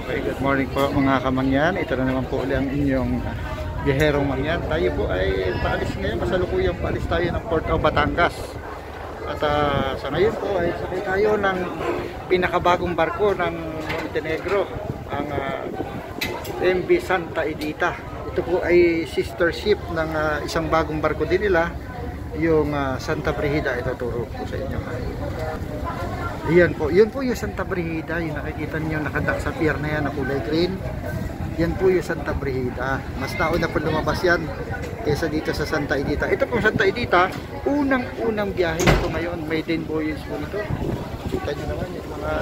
Okay, good morning po mga kamangyan. Ito na naman po ulit ang inyong biyaherong mangyan. Tayo po ay paalis ngayon. Masalukuyang paalis tayo ng Port of Batangas. At sa ngayon po ay sakay tayo ng pinakabagong barko ng Montenegro, ang MV Santa Edita. Ito po ay sister ship ng isang bagong barko din nila, yung Santa Brigida. Ito turo po sa inyo. Yan po, yun po yung Santa Brigida, yung nakikita niyo nakadak sa pier na yan na kulay green. Yan po yung Santa Brigida. Mas nauna po lumabas yan kaysa dito sa Santa Edita. Ito pong Santa Edita, unang-unang biyahe ito ngayon. Maiden voyage po ito. Kita nyo naman yung mga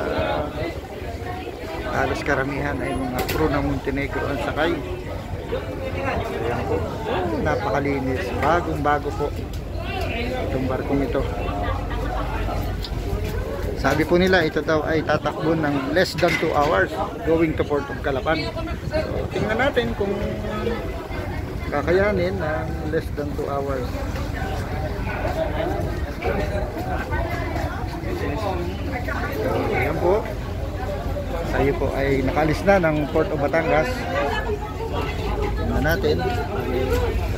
halos karamihan ay mga crew ng Montenegro ang sakay. Ayan po. Napakalinis. Bagong-bago po itong barkong ito. Sabi po nila ito daw ay tatakbo ng less than 2 hours going to Port of Calapan. So, tingnan natin kung kakayanin ng less than 2 hours. So, ayan po. Tayo po ay nakalis na ng Port of Batangas. Tingnan natin.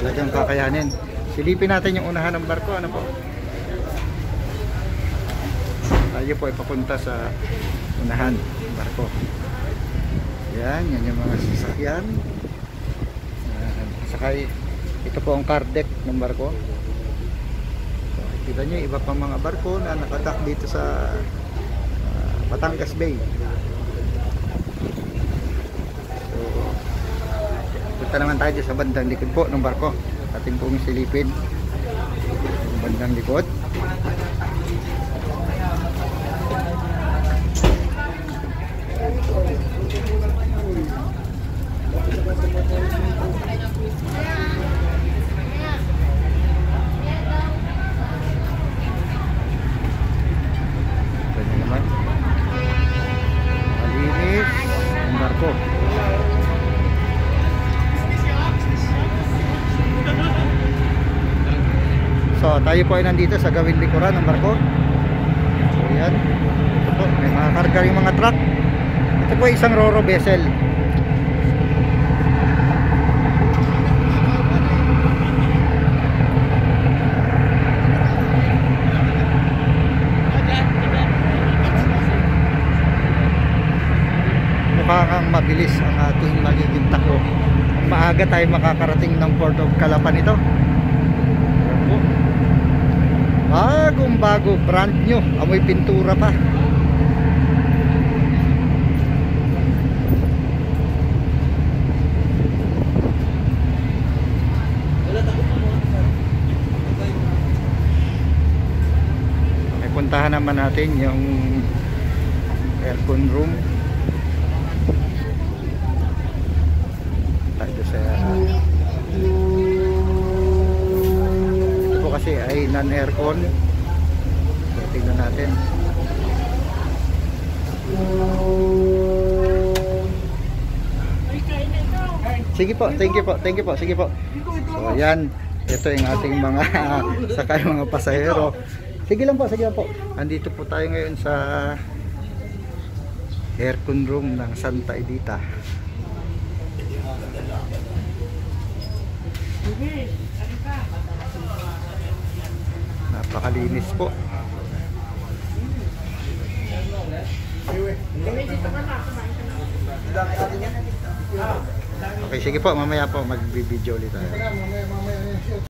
Talagang kakayanin. Silipin natin yung unahan ng barko. Ano po? Tayo po ay papunta sa unahan ng barko. Yan yung mga sasakyan. Sakay, ito po ang car deck ng barko. So, kita nyo iba pang mga barko na nakadak dito sa Batangas Bay. So, punta naman tayo sa bandang likod po ng barko. Ating pong silipin yung bandang likod. Ganyan naman. Malinis ang barko. So tayo po ay nandito sa gawing likuran ng barko. So yan. Ito po, may mga karga yung mga truck. Ito po ay isang ro-ro vessel. Mukhang mabilis ang ating magiging takbo. Maaga tayo makakarating ng Port of Calapan ito. Bagong bago, brand new, amoy pintura pa. May puntahan naman natin yung aircon room. Tayo sa kasi ay non-aircon. So, tingnan natin. Sige po, thank you po, thank you po, sige po. So yan, ito yung ating mga sakay mga pasahero. Sige lang po, sige lang po. Andito po tayo ngayon sa aircon room ng Santa Edita. Napakalinis po. Okay, sige po, mamaya po mag-video ulit tayo.